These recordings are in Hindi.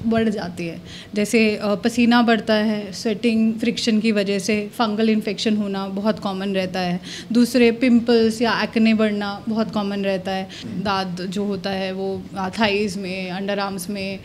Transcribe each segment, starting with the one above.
बढ़ जाती है। जैसे पसीना बढ़ता है, स्वेटिंग फ्रिक्शन की वजह से फंगल इन्फेक्शन होना बहुत कॉमन रहता है। दूसरे पिंपल्स या एक्ने बढ़ना बहुत कॉमन रहता है। दाद जो होता है वो थाइज़ में, अंडर आर्म्स में,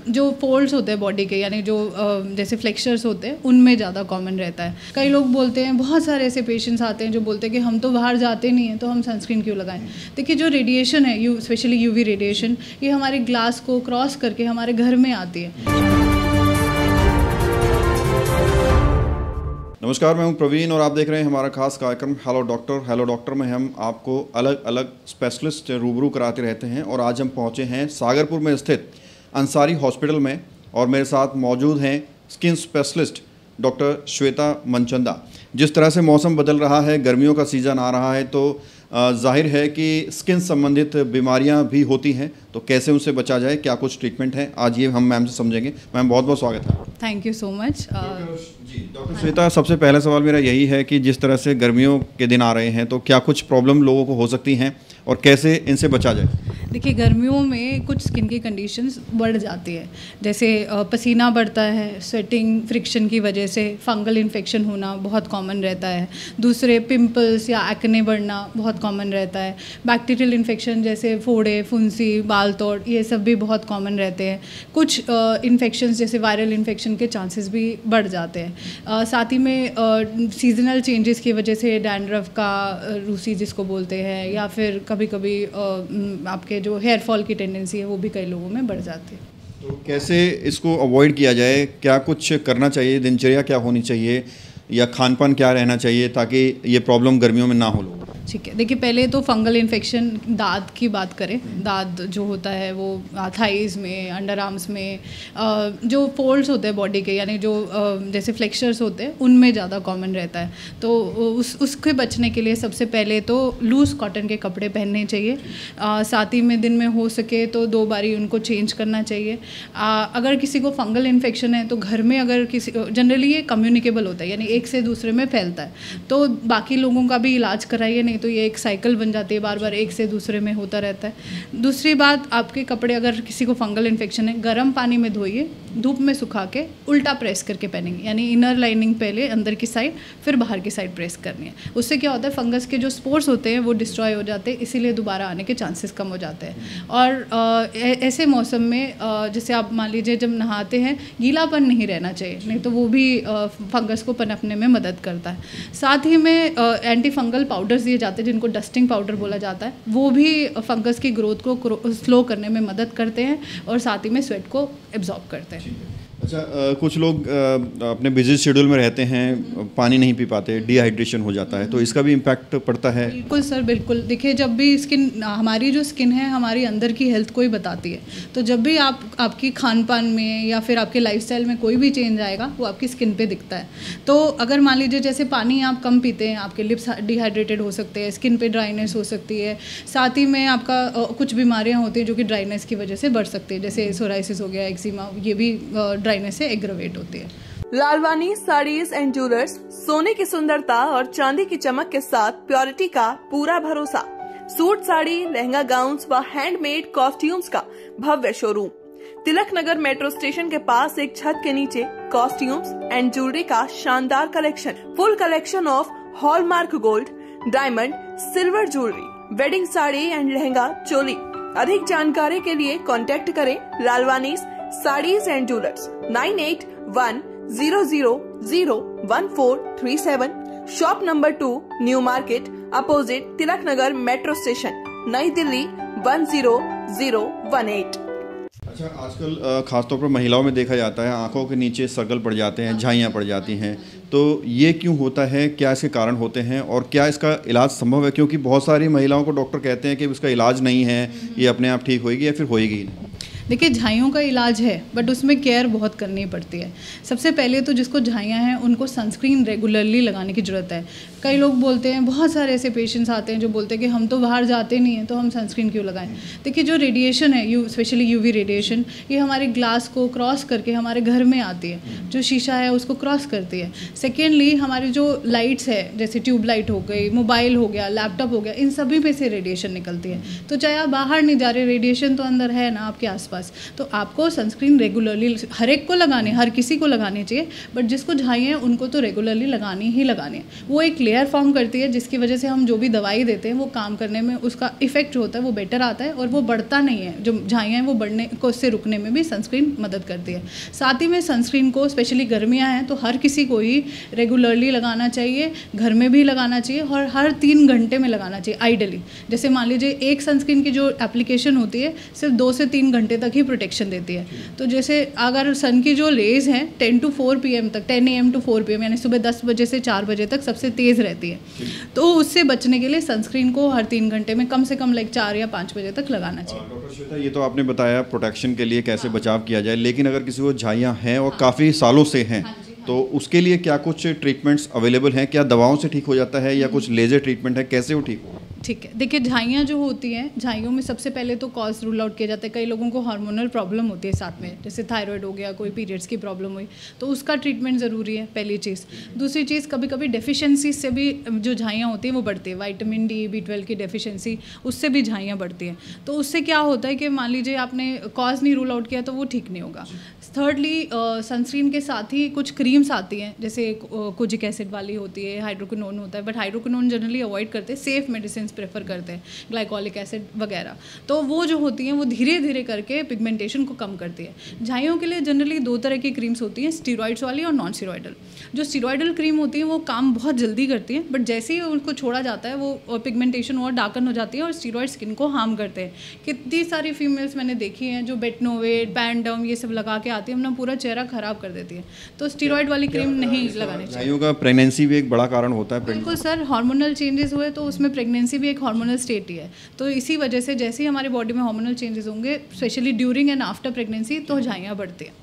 जो फोल्ड्स होते हैं बॉडी के, यानी जो जैसे फ्लेक्चर्स होते हैं उनमें ज़्यादा कॉमन रहता है। कई लोग बोलते हैं, बहुत सारे ऐसे पेशेंट्स आते हैं जो बोलते हैं कि हम तो बाहर जाते नहीं हैं तो हम सनस्क्रीन क्यों लगाएं। देखिए, जो रेडिएशन है, स्पेशली यूवी रेडिएशन, ये हमारे ग्लास को क्रॉस करके हमारे घर में आती है। नमस्कार, मैं हूं प्रवीण और आप देख रहे हैं हमारा खास कार्यक्रम हेलो डॉक्टर। हेलो डॉक्टर में हम आपको अलग अलग स्पेशलिस्ट रूबरू कराते रहते हैं और आज हम पहुंचे हैं सागरपुर में स्थित अंसारी हॉस्पिटल में और मेरे साथ मौजूद हैं skin specialist doctor Shweta Manchanda. जिस तरह से मौसम बदल रहा है, गर्मियों का सीज़न आ रहा है, तो जाहिर है कि स्किन संबंधित बीमारियां भी होती हैं, तो कैसे उनसे बचा जाए, क्या कुछ ट्रीटमेंट है, आज ये हम मैम से समझेंगे। मैम, बहुत बहुत स्वागत है। Thank you so much. Doctor Shweta, सबसे पहला सवाल मेरा यही है कि जिस तरह से गर्मियों के दिन आ रहे हैं, तो क्या कुछ प्रॉब्लम लोगों को हो सकती हैं और कैसे इनसे बचा जाए? देखिए, गर्मियों में कुछ स्किन की कंडीशंस बढ़ जाती है। जैसे पसीना बढ़ता है, स्वेटिंग फ्रिक्शन की वजह से फंगल इन्फेक्शन होना बहुत कॉमन रहता है। दूसरे पिंपल्स या एक्ने बढ़ना बहुत कॉमन रहता है। बैक्टीरियल इन्फेक्शन जैसे फोड़े, फुंसी, बाल तोड़, ये सब भी बहुत कॉमन रहते हैं। कुछ इन्फेक्शंस जैसे वायरल इन्फेक्शन के चांसेस भी बढ़ जाते हैं। साथ ही में सीजनल चेंजेस की वजह से डैंड्रफ का रूसी जिसको बोलते हैं, या फिर कभी कभी आपके जो हेयर फॉल की टेंडेंसी है वो भी कई लोगों में बढ़ जाती है। तो कैसे इसको अवॉइड किया जाए, क्या कुछ करना चाहिए, दिनचर्या क्या होनी चाहिए या खान पान क्या रहना चाहिए ताकि ये प्रॉब्लम गर्मियों में ना हो लोगों? ठीक है, देखिए, पहले तो फंगल इन्फेक्शन दाद की बात करें। दाद जो होता है वो थाइज़ में, अंडर आर्म्स में, जो फोल्ड्स होते हैं बॉडी के, यानी जो जैसे फ्लेक्चर्स होते हैं उनमें ज़्यादा कॉमन रहता है। तो उसके बचने के लिए सबसे पहले तो लूज़ कॉटन के कपड़े पहनने चाहिए। साथ ही में दिन में हो सके तो 2 बारी उनको चेंज करना चाहिए। अगर किसी को फंगल इन्फेक्शन है तो घर में अगर किसी, जनरली ये कम्युनिकेबल होता है, यानी एक से दूसरे में फैलता है, तो बाकी लोगों का भी इलाज कराइए, नहीं तो ये एक साइकिल बन जाती है, बार बार एक से दूसरे में होता रहता है। दूसरी बात, आपके कपड़े अगर किसी को फंगल इन्फेक्शन है, गर्म पानी में धोइए, धूप में सुखा के उल्टा प्रेस करके पहनेंगे, यानी इनर लाइनिंग पहले अंदर की साइड, फिर बाहर की साइड प्रेस करनी है। उससे क्या होता है, फंगस के जो स्पोर्स होते हैं वो डिस्ट्रॉय हो जाते हैं, इसीलिए दोबारा आने के चांसेस कम हो जाते हैं। और ऐसे मौसम में जैसे आप मान लीजिए जब नहाते हैं, गीलापन नहीं रहना चाहिए, नहीं तो वो भी फंगस को पनपने में मदद करता है। साथ ही में एंटी फंगल पाउडर्स दिए जाते हैं जिनको डस्टिंग पाउडर बोला जाता है, वो भी फंगस की ग्रोथ को स्लो करने में मदद करते हैं और साथ ही में स्वेट को एब्जॉर्ब करते हैं। अच्छा, कुछ लोग अपने बिजी शेड्यूल में रहते हैं, पानी नहीं पी पाते, डिहाइड्रेशन हो जाता है, तो इसका भी इम्पैक्ट पड़ता है? बिल्कुल सर, बिल्कुल। देखिए, जब भी स्किन, हमारी जो स्किन है हमारी अंदर की हेल्थ को ही बताती है, तो जब भी आपकी खान पान में या फिर आपके लाइफस्टाइल में कोई भी चेंज आएगा वो आपकी स्किन पे दिखता है। तो अगर मान लीजिए जैसे पानी आप कम पीते हैं, आपके लिप्स डिहाइड्रेटेड हो सकते हैं, स्किन पे ड्राइनेस हो सकती है, साथ ही में आपका कुछ बीमारियाँ होती हैं जो कि ड्राइनेस की वजह से बढ़ सकती है, जैसे सोराइसिस हो गया, एक्जिमा, ये भी ड्राइनेस से एग्रवेट होती है। लालवानी साड़ीज एंड ज्वेलर्स, सोने की सुंदरता और चांदी की चमक के साथ प्योरिटी का पूरा भरोसा। सूट, साड़ी, लहंगा, गाउन्स व हैंडमेड कॉस्ट्यूम्स का भव्य शोरूम। तिलक नगर मेट्रो स्टेशन के पास एक छत के नीचे कॉस्ट्यूम्स एंड ज्वेलरी का शानदार collection. Full collection of hallmark gold, diamond, silver jewellery, wedding sari and lehenga, choli. अधिक जानकारी के लिए कॉन्टेक्ट करें Lalwani saris and jewellers 9810001437, shop number 2, new market, opposite Tilak Nagar metro station, नई दिल्ली 10018। अच्छा, आजकल खासतौर पर महिलाओं में देखा जाता है आंखों के नीचे सर्कल पड़ जाते हैं, झाइयाँ पड़ जाती हैं, तो ये क्यों होता है, क्या इसके कारण होते हैं और क्या इसका इलाज संभव है? क्योंकि बहुत सारी महिलाओं को डॉक्टर कहते हैं कि इसका इलाज नहीं है, ये अपने आप ठीक होएगी या फिर होएगी नहीं। देखिए, झाइयों का इलाज है, बट उसमें केयर बहुत करनी पड़ती है। सबसे पहले तो जिसको झाइयाँ हैं उनको सनस्क्रीन रेगुलरली लगाने की ज़रूरत है। कई लोग बोलते हैं, बहुत सारे ऐसे पेशेंट्स आते हैं जो बोलते हैं कि हम तो बाहर जाते नहीं हैं तो हम सनस्क्रीन क्यों लगाएं। देखिए, जो रेडिएशन है, स्पेशली यूवी रेडिएशन, ये हमारे ग्लास को क्रॉस करके हमारे घर में आती है, जो शीशा है उसको क्रॉस करती है। सेकेंडली, हमारी जो लाइट्स है, जैसे ट्यूब लाइट हो गई, मोबाइल हो गया, लैपटॉप हो गया, इन सभी में से रेडिएशन निकलती है। तो चाहे आप बाहर नहीं जा रहे, रेडिएशन तो अंदर है ना आपके आसपास। आसपास, तो आपको सनस्क्रीन रेगुलरली हर एक को लगाने, हर किसी को लगानी चाहिए, बट जिसको झाइयाँ हैं उनको तो रेगुलरली लगानी ही लगानी है। वो एक लेयर फॉर्म करती है जिसकी वजह से हम जो भी दवाई देते हैं वो काम करने में उसका इफेक्ट होता है, वो बेटर आता है और वो बढ़ता नहीं है। जो झाइयाँ हैं वो बढ़ने को उससे रुकने में भी सनस्क्रीन मदद करती है। साथ ही में सनस्क्रीन को स्पेशली गर्मियाँ हैं तो हर किसी को ही रेगुलरली लगाना चाहिए, घर में भी लगाना चाहिए और हर 3 घंटे में लगाना चाहिए आइडली। जैसे मान लीजिए एक सनस्क्रीन की जो एप्लीकेशन होती है सिर्फ 2 से 3 घंटे तक ही प्रोटेक्शन देती है। तो जैसे अगर सन की जो रेज हैं 10 to 4 PM तक, 10 AM to 4 PM यानी सुबह 10 बजे से 4 बजे तक सबसे तेज़ रहती है, तो उससे बचने के लिए सनस्क्रीन को हर 3 घंटे में कम से कम 4 या 5 बजे तक लगाना चाहिए। डॉक्टर श्वेता, ये तो आपने बताया प्रोटेक्शन के लिए कैसे बचाव किया जाए, लेकिन अगर किसी को झाइयाँ हैं और काफ़ी सालों से हैं तो उसके लिए क्या कुछ ट्रीटमेंट्स अवेलेबल हैं? क्या दवाओं से ठीक हो जाता है या कुछ लेजर ट्रीटमेंट है, कैसे वो ठीक हो? ठीक है, देखिए झाइयाँ जो होती हैं, झाइयों में सबसे पहले तो कॉज रूल आउट किया जाता है। कई लोगों को हार्मोनल प्रॉब्लम होती है साथ में, जैसे थायराइड हो गया, कोई पीरियड्स की प्रॉब्लम हुई, तो उसका ट्रीटमेंट ज़रूरी है, पहली चीज़। दूसरी चीज़, कभी कभी डेफिशिएंसी से भी जो झाइयाँ होती हैं वो बढ़ती है, विटामिन D, B12 की डेफिशिएंसी, उससे भी झाइयाँ बढ़ती हैं। तो उससे क्या होता है कि मान लीजिए आपने कॉज नहीं रूल आउट किया तो वो ठीक नहीं होगा। थर्डली, सनस्क्रीन के साथ ही कुछ क्रीम्स आती हैं, जैसे कोजिक एसिड वाली होती है, हाइड्रोक्विनोन होता है, बट हाइड्रोक्विनोन जनरली अवॉइड करते हैं, सेफ मेडिसिन प्रेफर करते हैं, ग्लाइकोलिक एसिड वगैरह। तो वो जो होती हैं वो धीरे धीरे करके पिगमेंटेशन को कम करती है। झाइयों के लिए जनरली 2 तरह की क्रीम्स होती हैं, स्टीरॉइड्स वाली और नॉन स्टीरॉइडल। जो स्टीरॉइडल क्रीम होती है वो काम बहुत जल्दी करती है, बट जैसे ही उनको छोड़ा जाता है वो पिगमेंटेशन और डार्कन हो जाती है और स्टीरॉइड स्किन को हार्म करते हैं। कितनी सारी फीमेल्स मैंने देखी हैं जो बेटनोवेट, पैंडम ये सब लगा के आती है, अपना पूरा चेहरा खराब कर देती है। तो स्टीरॉइड वाली क्रीम नहीं लगानी चाहिए। झाइयों का प्रेगनेंसी भी एक बड़ा कारण होता है। बिल्कुल सर, हार्मोनल चेंजेस हुए तो उसमें प्रेगनेंसी भी एक हार्मोनल स्टेट ही है, तो इसी वजह से जैसे ही हमारी बॉडी में हार्मोनल चेंजेस होंगे, specially during and after pregnancy, तो झाइयाँ बढ़ती हैं।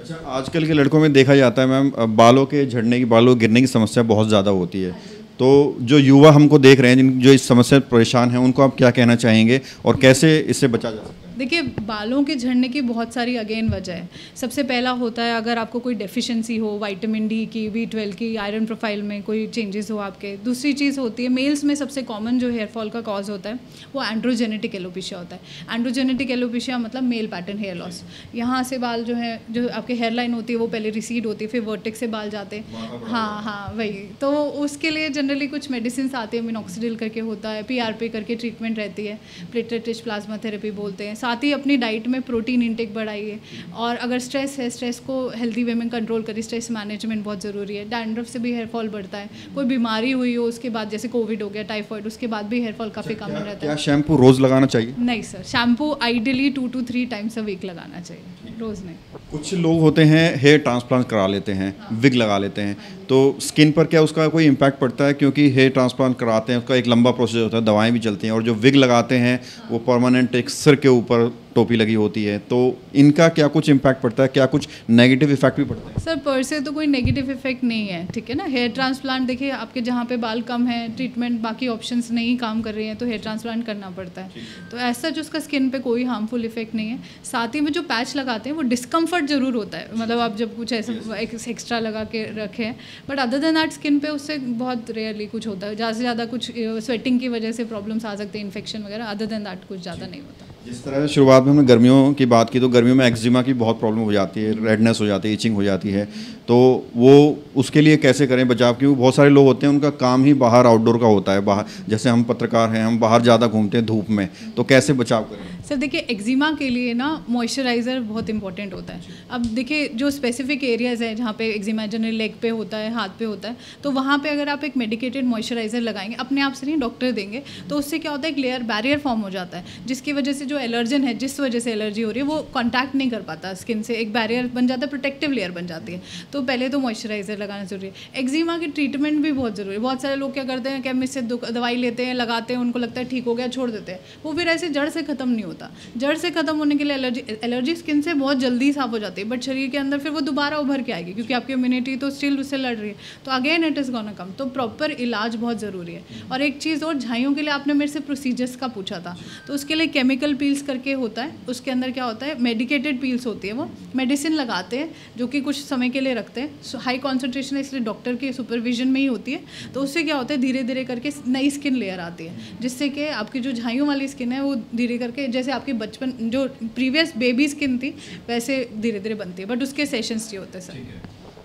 अच्छा, आजकल के लड़कों में देखा जाता है मैम, बालों के झड़ने की, बालों गिरने की समस्या बहुत ज़्यादा होती है। तो जो युवा हमको देख रहे हैं जो इस समस्या से परेशान हैं, उनको आप क्या कहना चाहेंगे और कैसे इससे बचा जा सकता है? देखिए, बालों के झड़ने की बहुत सारी अगेन वजह है। सबसे पहला होता है अगर आपको कोई डेफिशिएंसी हो, विटामिन D की, B12 की, आयरन प्रोफाइल में कोई चेंजेस हो आपके। दूसरी चीज़ होती है, मेल्स में सबसे कॉमन जो हेयर फॉल का कॉज होता है वो एंड्रोजेनेटिक एलोपेशिया होता है। एंड्रोजेनेटिक एलोपेशिया मतलब मेल पैटर्न हेयर लॉस। यहाँ से बाल जो है, जो आपके हेयर लाइन होती है वो पहले रिसीड होती है, फिर वर्टेक्स से बाल जाते हैं। हाँ, वही। तो उसके लिए जनरली कुछ मेडिसिन आती है, मिनॉक्सिडिल करके होता है, PRP करके ट्रीटमेंट रहती है, प्लेटलेट रिच प्लाज्मा थेरेपी बोलते हैं। साथ ही अपनी डाइट में प्रोटीन इंटेक बढ़ाइए, और अगर स्ट्रेस है, स्ट्रेस को हेल्दी वे में कंट्रोल करिए। स्ट्रेस मैनेजमेंट बहुत ज़रूरी है। डैंड्रफ से भी हेयर फॉल बढ़ता है। कोई बीमारी हुई हो उसके बाद, जैसे कोविड हो गया, टाइफॉइड, उसके बाद भी हेयर फॉल काफ़ी कॉमन रहता है। क्या शैम्पू रोज़ लगाना चाहिए? नहीं sir, shampoo ideally 2 to 3 times a week लगाना चाहिए, रोज़ नहीं। कुछ लोग होते हैं हेयर ट्रांसप्लांट करा लेते हैं, विग लगा लेते हैं, तो स्किन पर क्या उसका कोई इम्पैक्ट पड़ता है? क्योंकि हेयर ट्रांसप्लांट कराते हैं उसका एक लंबा प्रोसेस होता है, दवाएं भी चलती हैं, और जो विग लगाते हैं वो परमानेंट एक सिर के ऊपर टोपी लगी होती है, तो इनका क्या कुछ इम्पैक्ट पड़ता है? क्या कुछ नेगेटिव इफेक्ट भी पड़ता है? सर, पर से तो कोई नेगेटिव इफेक्ट नहीं है, ठीक है ना। हेयर ट्रांसप्लांट देखिए, आपके जहाँ पे बाल कम है, ट्रीटमेंट बाकी ऑप्शंस नहीं काम कर रही हैं, तो हेयर ट्रांसप्लांट करना पड़ता है। तो ऐसा जो उसका स्किन पे कोई हार्मफुल इफेक्ट नहीं है। साथ ही में जो पैच लगाते हैं वो डिस्कम्फर्ट ज़रूर होता है, मतलब आप जब कुछ ऐसा एक्स्ट्रा लगा के रखे हैं, but other than that skin पे उससे बहुत रेयरली कुछ होता है। ज़्यादा से ज़्यादा कुछ स्वेटिंग की वजह से प्रॉब्लम्स आ सकते हैं, इन्फेक्शन वगैरह, अदर देन दैट कुछ ज़्यादा नहीं होता। जिस तरह से शुरुआत में हमने गर्मियों की बात की, तो गर्मियों में एक्जिमा की बहुत प्रॉब्लम हो जाती है, रेडनेस हो जाती है, इचिंग हो जाती है, तो वो उसके लिए कैसे करें बचाव? क्योंकि बहुत सारे लोग होते हैं उनका काम ही बाहर आउटडोर का होता है, बाहर, जैसे हम पत्रकार हैं, हम बाहर ज़्यादा घूमते हैं धूप में, तो कैसे बचाव करें? सर देखिए, एक्जिमा के लिए ना मॉइस्चराइज़र बहुत इंपॉर्टेंट होता है। अब देखिए, जो स्पेसिफिक एरियाज़ हैं जहाँ पे एक्जिमा जनरली लेग पे होता है, हाथ पे होता है, तो वहाँ पे अगर आप एक मेडिकेटेड मॉइस्चराइज़र लगाएंगे, अपने आप से नहीं, डॉक्टर देंगे, तो उससे क्या होता है, एक लेयर बैरियर फॉर्म हो जाता है, जिसकी वजह से जो एलर्जन है, जिस वजह से एलर्जी हो रही है, वो कॉन्टैक्ट नहीं कर पाता स्किन से, एक बैरियर बन जाता है, प्रोटेक्टिव लेयर बन जाती है। तो पहले तो मॉइस्चराइज़र लगाना ज़रूरी है। एक्जिमा की ट्रीटमेंट भी बहुत ज़रूरी है। बहुत सारे लोग क्या करते हैं, केमिस्ट से दवाई लेते हैं, लगाते हैं, उनको लगता है ठीक हो गया, छोड़ देते हैं, वो फिर ऐसे जड़ से ख़त्म नहीं होता। जड़ से ख़त्म होने के लिए एलर्जी स्किन से बहुत जल्दी साफ हो जाती है, बट शरीर के अंदर फिर वो दोबारा उभर के आएगी, क्योंकि आपकी इम्यूनिटी तो स्टिल उससे लड़ रही है, तो again it is gonna come. तो प्रॉपर इलाज बहुत ज़रूरी है। और एक चीज़ और, झाइयों के लिए आपने मेरे से प्रोसीजर्स का पूछा था, तो उसके लिए केमिकल पील्स करके होता है। उसके अंदर क्या होता है, मेडिकेटेड पील्स होती है, वो मेडिसिन लगाते हैं जो कि कुछ समय के लिए रखते हैं, हाई कॉन्सेंट्रेशन है, इसलिए डॉक्टर के सुपरविजन में ही होती है। तो उससे क्या होता है, धीरे धीरे करके नई स्किन लेयर आती है, जिससे कि आपकी जो झाइयों वाली स्किन है वो धीरे करके, जैसे जैसे आपकी बचपन जो प्रीवियस बेबी स्किन थी वैसे धीरे धीरे बनती है, बट उसके सेशंस नहीं होते सर।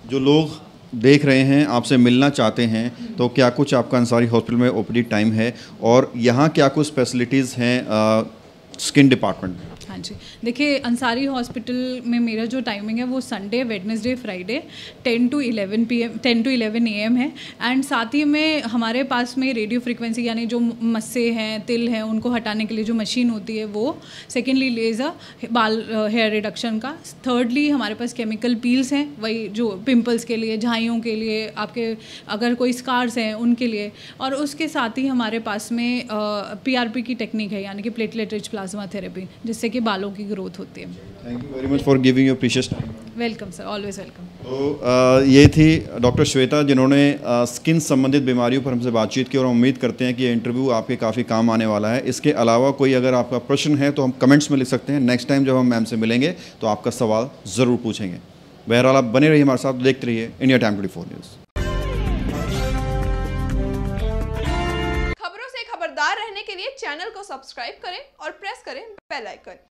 जो लोग देख रहे हैं आपसे मिलना चाहते हैं तो क्या कुछ आपका अंसारी हॉस्पिटल में ओपीडी टाइम है और यहाँ क्या कुछ फैसिलिटीज़ हैं स्किन डिपार्टमेंट में? हाँ जी, देखिए अंसारी हॉस्पिटल में मेरा जो टाइमिंग है वो Sunday, Wednesday, Friday 10 to 11 AM है। एंड साथ ही में हमारे पास में रेडियो फ्रिक्वेंसी यानी जो मस्से हैं, तिल हैं, उनको हटाने के लिए जो मशीन होती है वो। सेकेंडली लेज़र बाल हेयर रिडक्शन का। थर्डली हमारे पास केमिकल पील्स हैं, वही जो पिंपल्स के लिए, झाइयों के लिए, आपके अगर कोई स्कार्स हैं उनके लिए। और उसके साथ ही हमारे पास में PRP की टेक्निक है यानी कि प्लेटलेट रिच प्लाज्मा थेरेपी, जिससे कि बालों की ग्रोथ होती है। Thank you very much for giving your precious time. Welcome sir, always welcome. तो ये थी डॉक्टर श्वेता जिन्होंने स्किन संबंधित बीमारियों पर हमसे बातचीत की और हम उम्मीद करते हैं कि ये इंटरव्यू आपके काफ़ी काम आने वाला है। इसके अलावा कोई अगर आपका प्रश्न है तो हम कमेंट्स में लिख सकते हैं। नेक्स्ट टाइम जब हम मैम से मिलेंगे तो आपका सवाल ज़रूर पूछेंगे। बहरहाल आप बने रहिए हमारे साथ, देखते रहिए इंडिया टाइम 24 न्यूज़। खबरों से खबरदार रहने के लिए चैनल को सब्सक्राइब करें और प्रेस करें बेल आइकन।